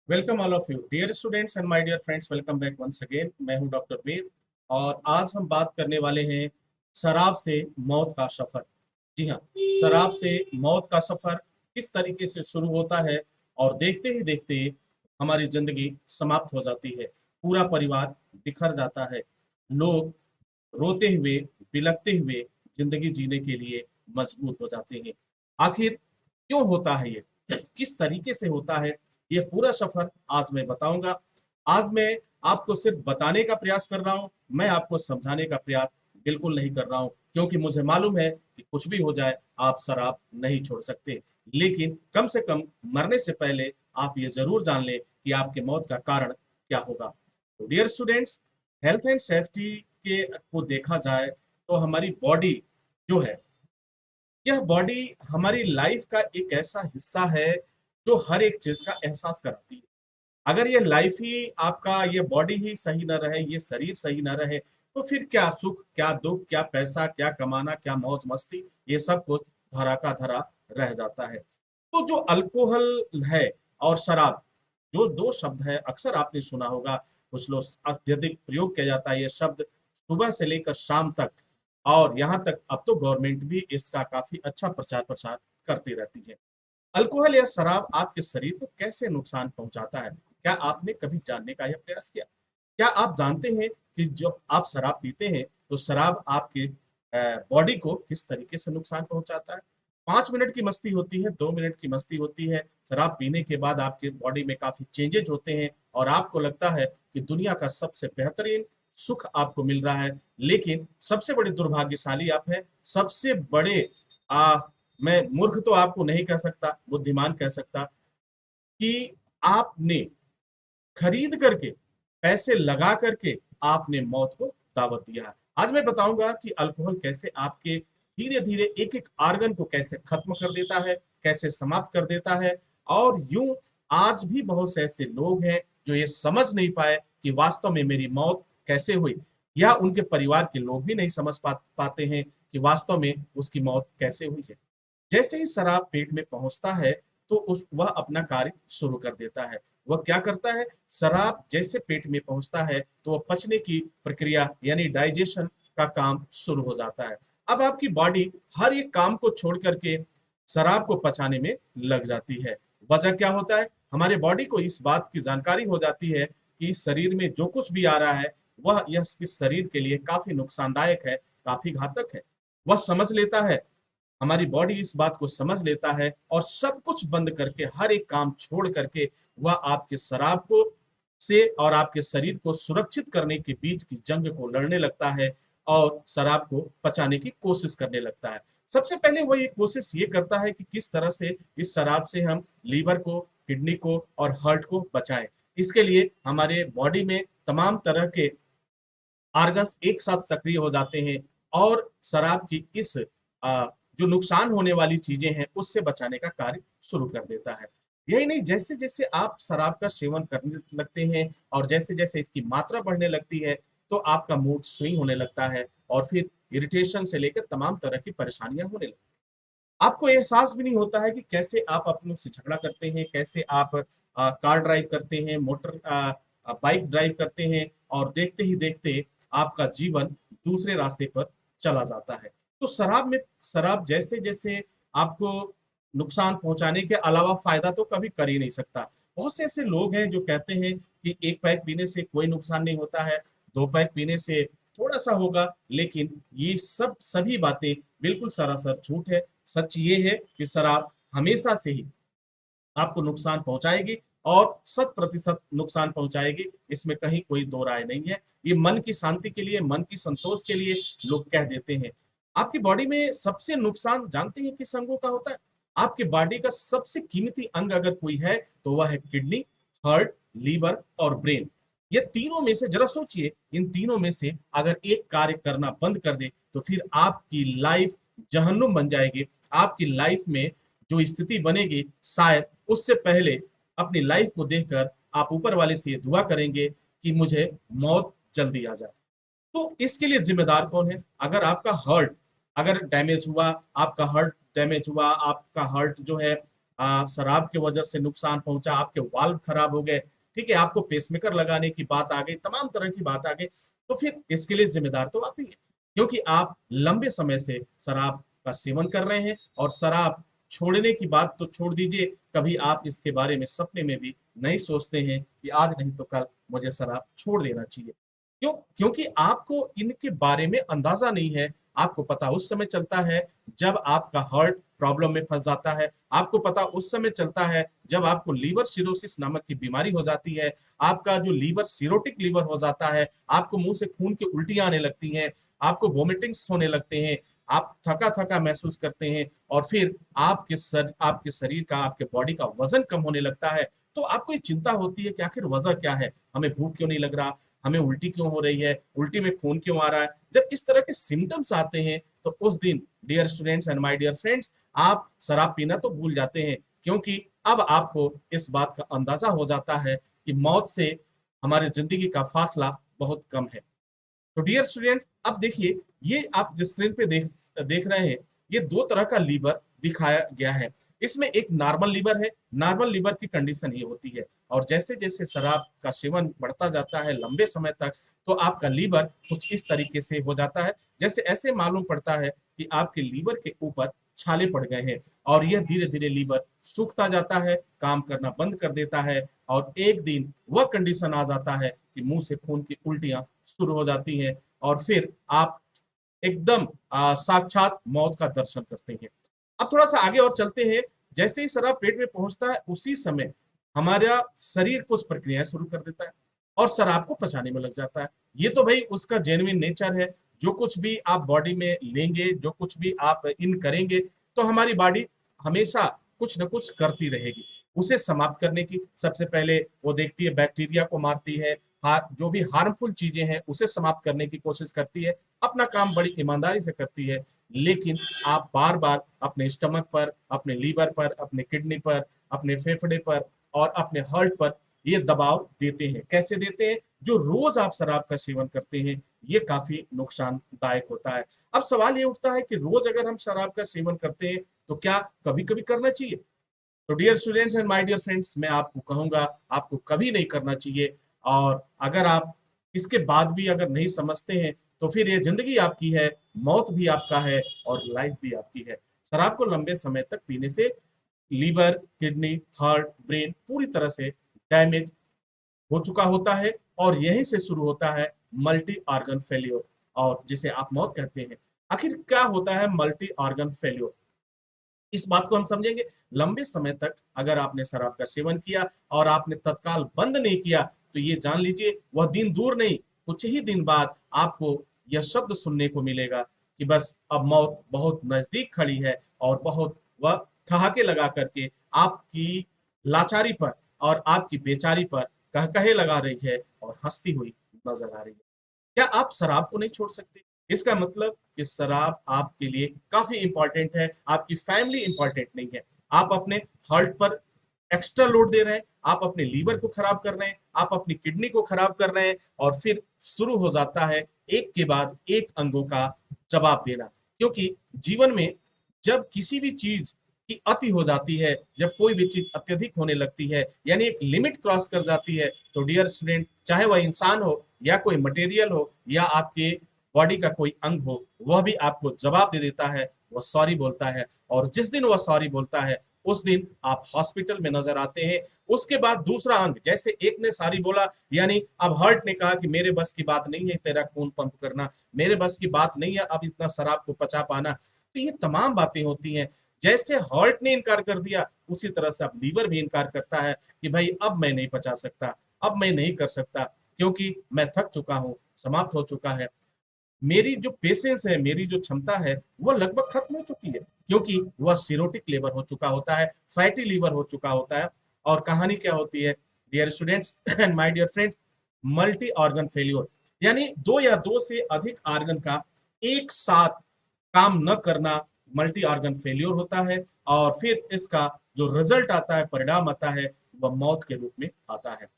Welcome all of you dear students and my dear friends. Welcome back once again. मैं हूं doctor वेद और आज हम बात करने वाले हैं शराब से मौत का सफर। जी हाँ, शराब से मौत का सफर किस तरीके से शुरू होता है और देखते ही देखते हमारी जिंदगी समाप्त हो जाती है, पूरा परिवार बिखर जाता है, लोग रोते हुए बिलखते हुए जिंदगी जीने के लिए मजबूर हो जाते हैं। आखिर क्यों होता है ये, किस तरीके से होता है, ये पूरा सफर आज मैं बताऊंगा। आज मैं आपको सिर्फ बताने का प्रयास कर रहा हूं, मैं आपको समझाने का प्रयास बिल्कुल नहीं कर रहा हूं, क्योंकि मुझे मालूम है कि कुछ भी हो जाए आप शराब नहीं छोड़ सकते। लेकिन कम से कम मरने से पहले आप ये जरूर जान लें कि आपके मौत का कारण क्या होगा। तो dear students, health and safety के को देखा जाए तो हमारी बॉडी जो है, यह बॉडी हमारी लाइफ का एक ऐसा हिस्सा है जो हर एक चीज का एहसास कराती है। अगर ये लाइफ ही आपका, ये बॉडी ही सही ना रहे, ये शरीर सही ना रहे, तो फिर क्या सुख, क्या दुख, क्या पैसा, क्या कमाना, क्या मौज मस्ती, ये सब कुछ धरा का धरा रह जाता है। तो जो अल्कोहल है और शराब, जो दो शब्द है, अक्सर आपने सुना होगा, कुछ लोग अत्यधिक प्रयोग किया जाता है ये शब्द सुबह से लेकर शाम तक। और यहाँ तक अब तो गवर्नमेंट भी इसका काफी अच्छा प्रचार प्रसार करती रहती है। अल्कोहल या शराब आपके शरीर को कैसे नुकसान पहुंचाता है, क्या आपने कभी जानने का यह प्रयास किया? क्या आप जानते हैं कि जब आप शराब पीते हैं तो शराब आपके बॉडी को किस तरीके से नुकसान पहुंचाता है? 5 मिनट की मस्ती होती है, 2 मिनट की मस्ती होती है, शराब पीने के बाद आपके बॉडी में काफी चेंजेज होते हैं और आपको लगता है कि दुनिया का सबसे बेहतरीन सुख आपको मिल रहा है। लेकिन सबसे बड़े दुर्भाग्यशाली आप हैं, सबसे बड़े मैं मूर्ख तो आपको नहीं कह सकता, बुद्धिमान कह सकता, कि आपने खरीद करके, पैसे लगा करके आपने मौत को दावत दिया है। आज मैं बताऊंगा कि अल्कोहल कैसे आपके धीरे धीरे एक एक आर्गन को कैसे खत्म कर देता है, कैसे समाप्त कर देता है। और यूं आज भी बहुत से ऐसे लोग हैं जो ये समझ नहीं पाए कि वास्तव में मेरी मौत कैसे हुई, या उनके परिवार के लोग भी नहीं समझ पाते हैं कि वास्तव में उसकी मौत कैसे हुई है। जैसे ही शराब पेट में पहुंचता है तो उस वह अपना कार्य शुरू कर देता है। वह क्या करता है, शराब जैसे पेट में पहुंचता है तो वह पचने की प्रक्रिया यानी डाइजेशन का काम शुरू हो जाता है। अब आपकी बॉडी हर एक काम को छोड़ करके शराब को पचाने में लग जाती है। वजह क्या होता है, हमारे बॉडी को इस बात की जानकारी हो जाती है कि इस शरीर में जो कुछ भी आ रहा है वह यह इस शरीर के लिए काफी नुकसानदायक है, काफी घातक है। वह समझ लेता है, हमारी बॉडी इस बात को समझ लेता है और सब कुछ बंद करके, हर एक काम छोड़ करके वह आपके शराब को से और आपके शरीर को सुरक्षित करने के बीच की जंग को लड़ने लगता है और शराब को पचाने की कोशिश करने लगता है। सबसे पहले वह ये कोशिश ये करता है कि किस तरह से इस शराब से हम लीवर को, किडनी को और हार्ट को बचाएं। इसके लिए हमारे बॉडी में तमाम तरह के आर्गन्स एक साथ सक्रिय हो जाते हैं और शराब की इस जो नुकसान होने वाली चीजें हैं उससे बचाने का कार्य शुरू कर देता है। यही नहीं, जैसे जैसे आप शराब का सेवन करने लगते हैं और जैसे जैसे इसकी मात्रा बढ़ने लगती है तो आपका मूड स्विंग होने लगता है और फिर इरिटेशन से लेकर तमाम तरह की परेशानियां होने लगती हैं। आपको एहसास भी नहीं होता है कि कैसे आप अपनों से झगड़ा करते हैं, कैसे आप कार ड्राइव करते हैं, बाइक ड्राइव करते हैं और देखते ही देखते आपका जीवन दूसरे रास्ते पर चला जाता है। तो शराब जैसे जैसे आपको नुकसान पहुंचाने के अलावा फायदा तो कभी कर ही नहीं सकता। बहुत से ऐसे लोग हैं जो कहते हैं कि एक पैक पीने से कोई नुकसान नहीं होता है, 2 पैक पीने से थोड़ा सा होगा, लेकिन ये सब सभी बातें बिल्कुल सरासर झूठ है। सच ये है कि शराब हमेशा से ही आपको नुकसान पहुंचाएगी और 100% नुकसान पहुंचाएगी, इसमें कहीं कोई दो राय नहीं है। ये मन की शांति के लिए, मन की संतोष के लिए लोग कह देते हैं। आपकी बॉडी में सबसे नुकसान जानते हैं किस अंगों का होता है? आपके बॉडी का सबसे कीमती अंग अगर कोई है तो वह है किडनी, हार्ट, लीवर और ब्रेन। ये तीनों में से जरा सोचिए, इन तीनों में से अगर एक कार्य करना बंद कर दे तो फिर आपकी लाइफ जहन्नुम बन जाएगी। आपकी लाइफ में जो स्थिति बनेगी, शायद उससे पहले अपनी लाइफ को देखकर आप ऊपर वाले से ये दुआ करेंगे कि मुझे मौत जल्दी आ जाए। तो इसके लिए जिम्मेदार कौन है? अगर आपका हार्ट अगर डैमेज हुआ, आपका हार्ट डैमेज हुआ, आपका हार्ट जो है शराब की वजह से नुकसान पहुंचा, आपके वाल्व खराब हो गए, ठीक है, आपको पेसमेकर लगाने की बात आ गई, तमाम तरह की बात आ गई, तो फिर इसके लिए जिम्मेदार तो आप ही हैं, क्योंकि आप लंबे समय से शराब का सेवन कर रहे हैं। और शराब छोड़ने की बात तो छोड़ दीजिए, कभी आप इसके बारे में सपने में भी नहीं सोचते हैं कि आज नहीं तो कल मुझे शराब छोड़ देना चाहिए। क्यों? क्योंकि आपको इनके बारे में अंदाजा नहीं है। आपको पता उस समय चलता है जब आपका हार्ट प्रॉब्लम में फंस जाता है, आपको पता उस समय चलता है जब आपको लीवर सिरोसिस नामक की बीमारी हो जाती है, आपका जो लीवर सिरोटिक लीवर हो जाता है, आपको मुंह से खून की उल्टियां आने लगती हैं, आपको वोमिटिंग्स होने लगते हैं, आप थका थका महसूस करते हैं, और फिर आपके शरीर का, आपके बॉडी का वजन कम होने लगता है। तो आपको ये चिंता होती है कि आखिर वजह क्या है, हमें भूख क्यों नहीं लग रहा, हमें उल्टी क्यों हो रही है, उल्टी में खून क्यों आ रहा है। जब इस तरह के सिम्टम्स आते हैं तो उस दिन dear students and my dear friends, आप शराब पीना तो भूल जाते हैं, क्योंकि अब आपको इस बात का अंदाजा हो जाता है कि मौत से हमारी जिंदगी का फासला बहुत कम है। तो डियर स्टूडेंट, अब देखिए, ये आप जिस स्क्रीन पे देख देख रहे हैं, ये दो तरह का लीवर दिखाया गया है। इसमें एक नॉर्मल लीवर है। नॉर्मल लीवर की कंडीशन ये होती है, और जैसे जैसे शराब का सेवन बढ़ता जाता है लंबे समय तक, तो आपका लीवर कुछ इस तरीके से हो जाता है, जैसे ऐसे मालूम पड़ता है कि आपके लीवर के ऊपर छाले पड़ गए हैं, और यह धीरे धीरे लीवर सूखता जाता है, काम करना बंद कर देता है, और एक दिन वह कंडीशन आ जाता है कि मुंह से खून की उल्टियां शुरू हो जाती हैं, और फिर आप एकदम साक्षात मौत का दर्शन करते हैं। अब थोड़ा सा आगे और चलते हैं। जैसे ही शराब पेट में पहुंचता है, उसी समय हमारा शरीर कुछ प्रक्रियाएं शुरू कर देता है और शराब को पचाने में लग जाता है। ये तो भाई उसका जेन्युइन नेचर है। जो कुछ भी आप बॉडी में लेंगे, जो कुछ भी आप इन करेंगे, तो हमारी बॉडी हमेशा कुछ न कुछ करती रहेगी। उसे समाप्त करने की सबसे पहले वो देखती है, बैक्टीरिया को मारती है, जो भी हार्मफुल चीजें हैं उसे समाप्त करने की कोशिश करती है, अपना काम बड़ी ईमानदारी से करती है। लेकिन आप बार बार अपने स्टमक पर, अपने लीवर पर, अपने किडनी पर, अपने फेफड़े पर और अपने हार्ट पर ये दबाव देते हैं। कैसे देते हैं? जो रोज आप शराब का सेवन करते हैं, ये काफी नुकसानदायक होता है। अब सवाल ये उठता है कि रोज अगर हम शराब का सेवन करते हैं, तो क्या कभी कभी करना चाहिए? तो dear students and my dear friends, मैं आपको कहूंगा, आपको कभी नहीं करना चाहिए। और अगर आप इसके बाद भी अगर नहीं समझते हैं, तो फिर ये जिंदगी आपकी है, मौत भी आपका है, और लाइफ भी आपकी है। शराब को लंबे समय तक पीने से लीवर, किडनी, हार्ट, ब्रेन पूरी तरह से डैमेज हो चुका होता है, और यहीं से शुरू होता है मल्टी ऑर्गन फेल्योर, और जिसे आप मौत कहते हैं। आखिर क्या होता है मल्टी ऑर्गन फेल्योर? इस बात को हम समझेंगे। लंबे समय तक अगर आपने शराब का सेवन किया और आपने तत्काल बंद नहीं किया, तो ये जान लीजिए वह दिन दूर नहीं, कुछ ही दिन बाद आपको यह शब्द सुनने को मिलेगा कि बस अब मौत बहुत नजदीक खड़ी है, और बहुत वह ठहाके लगा करके आपकी लाचारी पर और आपकी बेचारी पर कह कहे लगा रही है और हंसती हुई नजर आ रही है। क्या आप शराब को नहीं छोड़ सकते? इसका मतलब कि शराब आपके लिए काफी इंपॉर्टेंट है, आपकी फैमिली इंपॉर्टेंट नहीं है। आप अपने हार्ट पर एक्स्ट्रा लोड दे रहे हैं, आप अपने लीवर को खराब कर रहे हैं, आप अपनी किडनी को खराब कर रहे हैं, और फिर शुरू हो जाता है एक के बाद एक अंगों का जवाब देना। क्योंकि जीवन में जब किसी भी चीज की अति हो जाती है, जब कोई भी चीज अत्यधिक होने लगती है, यानी एक लिमिट क्रॉस कर जाती है, तो डियर स्टूडेंट, चाहे वह इंसान हो या कोई मटेरियल हो या आपके बॉडी का कोई अंग हो, वह भी आपको जवाब दे देता है, वह सॉरी बोलता है। और जिस दिन वह सॉरी बोलता है, उस दिन आप हॉस्पिटल में नजर आते हैं। उसके बाद दूसरा अंग, जैसे एक ने सॉरी बोला, यानी अब हार्ट ने कहा कि मेरे बस की बात नहीं है तेरा खून पंप करना, मेरे बस की बात नहीं है अब इतना शराब को पचा पाना। तो ये तमाम बातें होती हैं। जैसे हार्ट ने इनकार कर दिया, उसी तरह से अब लीवर भी इनकार करता है कि भाई अब मैं नहीं पचा सकता, अब मैं नहीं कर सकता, क्योंकि मैं थक चुका हूं, समाप्त हो चुका है, मेरी जो पेशेंस है, मेरी जो क्षमता है, वह लगभग खत्म हो चुकी है, क्योंकि वह सिरोटिक लीवर हो चुका होता है, फैटी लीवर हो चुका होता है। और कहानी क्या होती है dear students and my dear friends? Multi organ failure, यानी दो या दो से अधिक ऑर्गन का एक साथ काम न करना, मल्टी ऑर्गन फेल्योर होता है। और फिर इसका जो रिजल्ट आता है, परिणाम आता है, वह मौत के रूप में आता है।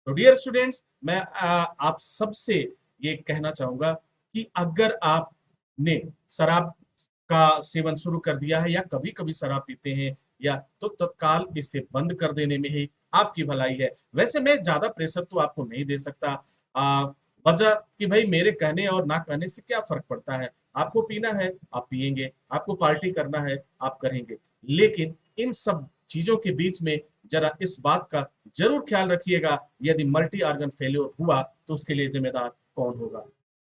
तो डियर स्टूडेंट्स, मैं आप सबसे ये कहना चाहूंगा कि अगर आपने शराब का सेवन शुरू कर दिया है या कभी कभी शराब पीते हैं, या तो तत्काल इसे बंद कर देने में ही आपकी भलाई है। वैसे मैं ज्यादा प्रेशर तो आपको नहीं दे सकता, वजह कि भाई मेरे कहने और ना कहने से क्या फर्क पड़ता है। आपको पीना है आप पिएंगे, आपको पार्टी करना है आप करेंगे, लेकिन इन सब चीजों के बीच में जरा इस बात का जरूर ख्याल रखिएगा, यदि मल्टी ऑर्गन फेल्योर हुआ तो उसके लिए जिम्मेदार कौन होगा।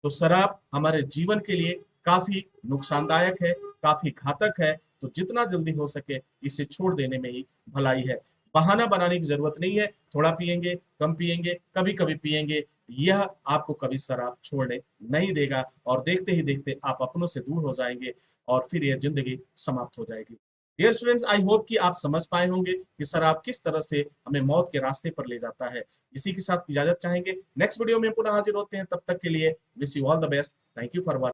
तो शराब हमारे जीवन के लिए काफी नुकसानदायक है, काफी घातक है, तो जितना जल्दी हो सके इसे छोड़ देने में ही भलाई है। बहाना बनाने की जरूरत नहीं है, थोड़ा पिएंगे, कम पिएंगे, कभी कभी पिएंगे, यह आपको कभी शराब छोड़ने नहीं देगा और देखते ही देखते आप अपनों से दूर हो जाएंगे और फिर यह जिंदगी समाप्त हो जाएगी। डियर स्टूडेंट्स, आई होप कि आप समझ पाए होंगे कि शराब किस तरह से हमें मौत के रास्ते पर ले जाता है। इसी के साथ इजाजत चाहेंगे, नेक्स्ट वीडियो में पुनः हाजिर होते हैं, तब तक के लिए wish you all the best. Thank you for watching.